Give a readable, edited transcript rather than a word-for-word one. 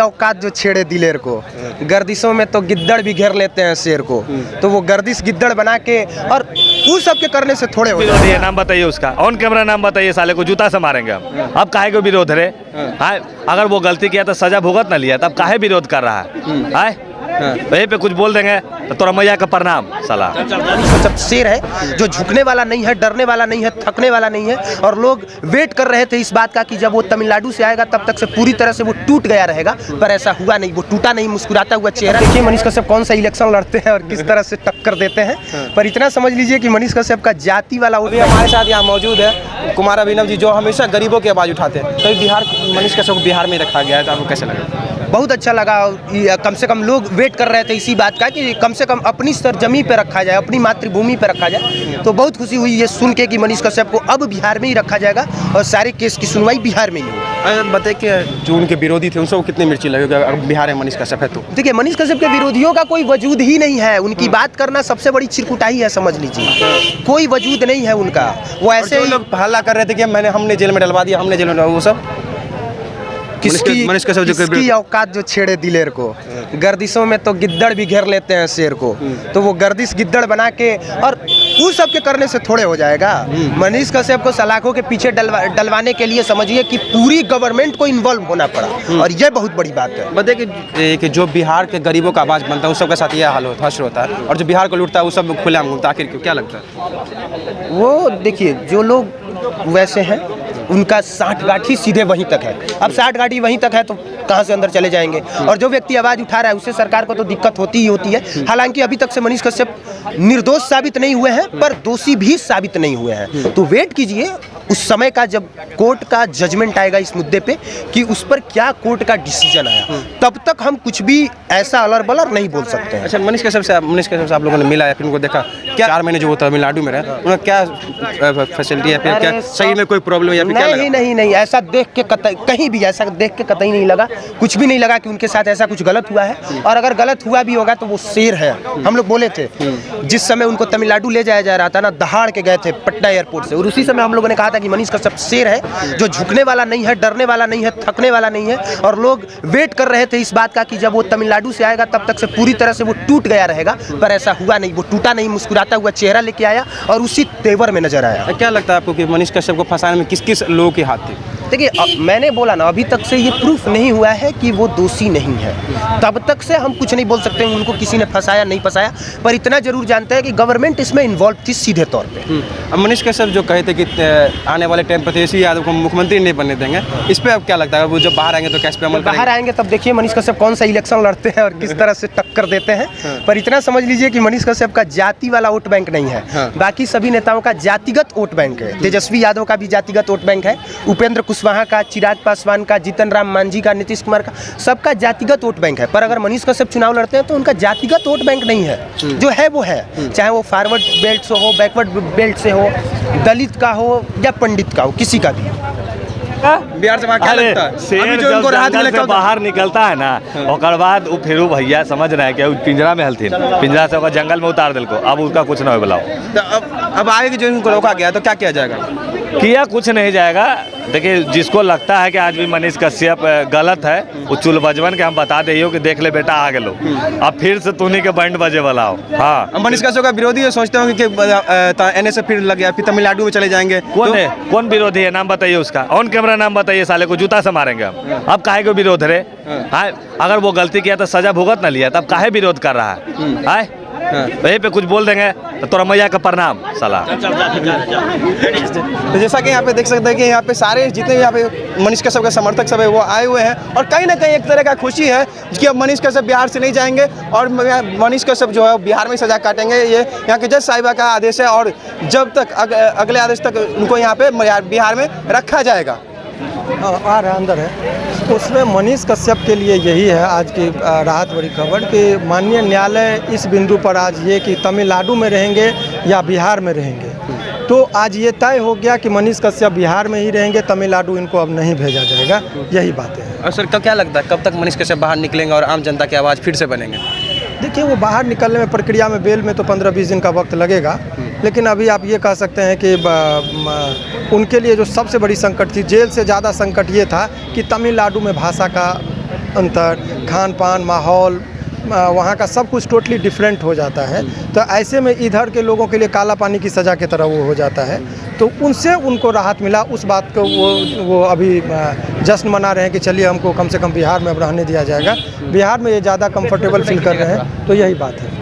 औकात जो छेड़े दिलेर को, गर्दिशों में तो गिद्दड़ भी घेर लेते हैं शेर को। तो वो गर्दिश गिद्दड़ बना के और उस सब के करने से थोड़े हो विरोधी है, नाम बताइए उसका, ऑन कैमरा नाम बताइए, साले को जूता से मारेंगे हम। अब काहे को विरोध रे? हाँ, अगर वो गलती किया तो सजा भुगत ना लिया, तब काहे विरोध कर रहा है? वहीं पे कुछ बोल देंगे तो तोरा मैया का प्रणाम साला। सब शेर है जो झुकने वाला नहीं है, डरने वाला नहीं है, थकने वाला नहीं है। और लोग वेट कर रहे थे इस बात का कि जब वो तमिलनाडु से आएगा तब तक से पूरी तरह से वो टूट गया रहेगा, पर ऐसा हुआ नहीं। वो टूटा नहीं, मुस्कुराता हुआ चेहरा। देखिए मनीष कश्यप कौन सा इलेक्शन लड़ते हैं और किस तरह से टक्कर देते हैं। पर इतना समझ लीजिए कि मनीष कश्यप का जाति वाला अभी हमारे साथ यहाँ मौजूद है कुमार अभिनव जी, जो हमेशा गरीबों की आवाज़ उठाते हैं। तो बिहार, मनीष कश्यप को बिहार में रखा गया है, तो आपको कैसे लगा? बहुत अच्छा लगा। कम से कम लोग वेट कर रहे थे इसी बात का कि कम से कम अपनी सरजमी पे रखा जाए, अपनी मातृभूमि पे रखा जाए। तो बहुत खुशी हुई ये सुन के कि मनीष कश्यप को अब बिहार में ही रखा जाएगा और सारे केस की सुनवाई बिहार में ही होगी। बताइए कि जो उनके विरोधी थे उन सबको कितनी मिर्ची लगेगी अगर बिहार में मनीष कश्यप है तो? देखिए मनीष कश्यप के विरोधियों का कोई वजूद ही नहीं है। उनकी बात करना सबसे बड़ी चिरकुटाई है, समझ लीजिए। कोई वजूद नहीं है उनका। वो ऐसे लोग हल्ला कर रहे थे कि हमने जेल में डलवा दिया, हमने जेल में डलवा, वो सब किसकी औकात जो छेड़े दिलेर को, गर्दिशों में तो गिद्दड़ भी घेर लेते हैं शेर को। तो वो गर्दिश गिद्दड़ बना के और उस सब के करने से थोड़े हो जाएगा। मनीष कश्यप को सलाखों के पीछे डलवाने के लिए समझिए कि पूरी गवर्नमेंट को इन्वॉल्व होना पड़ा, और ये बहुत बड़ी बात है। बताइए कि जो बिहार के गरीबों का आवाज़ बनता है उस सबके साथ ये हाल होता है, और जो बिहार को लूटता है वो सब खुलेआम घूमता है। आखिर क्या लगता है? वो देखिए जो लोग वैसे हैं उनका साठ गांठी सीधे वहीं तक है। अब 60 गांठी वहीं तक है तो कहाँ से अंदर चले जाएंगे? और जो व्यक्ति आवाज़ उठा रहा है उससे सरकार को तो दिक्कत होती ही होती है। हालांकि अभी तक से मनीष कश्यप निर्दोष साबित नहीं हुए हैं, पर दोषी भी साबित नहीं हुए हैं। तो वेट कीजिए उस समय का, जब कोर्ट का जजमेंट आएगा इस मुद्दे पे कि उस पर क्या कोर्ट का डिसीजन आया, तब तक हम कुछ भी ऐसा अलर बलर नहीं बोल सकते हैं। अच्छा, मनीष कश्यप से आप लोगों ने मिला या फिर उनको देखा क्या? 4 महीने जो वो तमिलनाडु में रहे, उन्हें क्या फैसिलिटी है, फिर क्या सही में कोई प्रॉब्लम या फिर क्या लगा? नहीं, ऐसा देख के कहीं भी ऐसा देख के कतई नहीं लगा, कुछ भी नहीं लगा कि उनके साथ ऐसा कुछ गलत हुआ है। और अगर गलत हुआ भी होगा तो वो शेर है। हम लोग बोले थे जिस समय उनको तमिलनाडु ले जाया जा रहा था ना, दहाड़ के गए थे पटना एयरपोर्ट से, और उसी समय हम लोगों ने कहा था कि मनीष कश्यप शेर है जो झुकने वाला नहीं है, डरने वाला नहीं है, थकने वाला नहीं है। और लोग वेट कर रहे थे इस बात का कि जब वो तमिलनाडु से आएगा तब तक से पूरी तरह से वो टूट गया रहेगा, पर ऐसा हुआ नहीं। वो टूटा नहीं, मुस्कुराता हुआ चेहरा लेके आया और उसी तेवर में नजर आया। क्या लगता है आपको कि मनीष कश्यप को फंसाने में किस किस लोगों के हाथ थे? देखिए मैंने बोला ना, अभी तक से ये प्रूफ नहीं हुआ है कि वो दोषी नहीं है, तब तक से हम कुछ नहीं बोल सकते हैं उनको किसी ने फंसाया नहीं फंसाया। पर इतना जरूर जानते हैं कि गवर्नमेंट इसमें इन्वॉल्व थी सीधे तौर पे। अब मनीष कश्यप जो कहे थे कि आने वाले टाइम पर तेजस्वी यादव को मुख्यमंत्री नहीं बनने देंगे, इस पर अब क्या लगता है? वो जब बाहर आएंगे तो कैसे पे अमल करेंगे? बाहर आएंगे तब देखिए मनीष कश्यप कौन सा इलेक्शन लड़ते हैं और किस तरह से टक्कर देते हैं। पर इतना समझ लीजिए कि मनीष कश्यप का जाति वाला वोट बैंक नहीं है, बाकी सभी नेताओं का जातिगत वोट बैंक है। तेजस्वी यादव का भी जातिगत वोट बैंक है, उपेंद्र कुशवाहा का, चिराग पासवान का, जीतन राम मांझी का, नीतीश कुमार का, सबका जातिगत वोट बैंक है। पर अगर मनीष कश्यप चुनाव लड़ते हैं तो उनका जातिगत वोट बैंक नहीं है। जो है वो है, चाहे वो फॉरवर्ड बेल्ट से हो, बैकवर्ड बेल्ट से हो, दलित का हो या पंडित का हो, किसी का भी। बिहार से क्या लगता है? शेर जब जंगल से बाहर निकलता है ना, और बाद वो फिर भैया समझ रहे हैं कि पिंजरा में हलथिन, पिंजरा से होकर जंगल में उतार दिल को, अब उसका कुछ ना हो बुलाओ। अब आगे जो इनको रोका गया तो क्या किया जाएगा? किया कुछ नहीं जाएगा। देखिए जिसको लगता है कि आज भी मनीष कश्यप गलत है, वो चुल बजवन के हम बता दे कि देख ले बेटा आ गलो, अब फिर से तूनी के बैंड बजे वाला हो। हाँ, मनीष कश्यप का विरोधी है, सोचते होंगे कि एनएसए फिर लग गया, फिर तमिलनाडु में चले जाएंगे। कौन है, कौन विरोधी है? नाम बताइए उसका, ऑन कैमरा नाम बताइए, साले को जूता से मारेंगे हम। अब काहे को विरोध रे? हाँ, अगर वो गलती किया तो सजा भुगत ना लिया, तब काहे विरोध कर रहा है? वहीं पे कुछ बोल देंगे तो तोरा मैया का प्रणाम साला। तो जैसा कि यहाँ पे देख सकते हैं कि यहाँ पे सारे जितने भी यहाँ पे मनीष कश्यप के समर्थक सब है वो आए हुए हैं, और कहीं ना कहीं एक तरह का खुशी है कि अब मनीष कश्यप बिहार से नहीं जाएंगे और मनीष कश्यप जो है बिहार में सजा काटेंगे। ये यहाँ के जज साहिबा का आदेश है, और जब तक अगले आदेश तक उनको यहाँ पे बिहार में रखा जाएगा। आ रहा अंदर है, उसमें मनीष कश्यप के लिए यही है आज की राहत भरी खबर कि माननीय न्यायालय इस बिंदु पर आज ये कि तमिलनाडु में रहेंगे या बिहार में रहेंगे, तो आज ये तय हो गया कि मनीष कश्यप बिहार में ही रहेंगे, तमिलनाडु इनको अब नहीं भेजा जाएगा। यही बातें हैं। और सर क्या लगता है कब तक मनीष कश्यप बाहर निकलेंगे और आम जनता की आवाज़ फिर से बनेंगे? देखिए वो बाहर निकलने में प्रक्रिया में बेल में तो 15-20 दिन का वक्त लगेगा, लेकिन अभी आप ये कह सकते हैं कि उनके लिए जो सबसे बड़ी संकट थी, जेल से ज़्यादा संकट ये था कि तमिलनाडु में भाषा का अंतर, खान पान, माहौल, वहाँ का सब कुछ टोटली डिफरेंट हो जाता है। तो ऐसे में इधर के लोगों के लिए काला पानी की सज़ा की तरह वो हो जाता है। तो उनसे उनको राहत मिला, उस बात को वो अभी जश्न मना रहे हैं कि चलिए हमको कम से कम बिहार में अब रहने दिया जाएगा। बिहार में ये ज़्यादा कंफर्टेबल फील कर रहे हैं, तो यही बात है।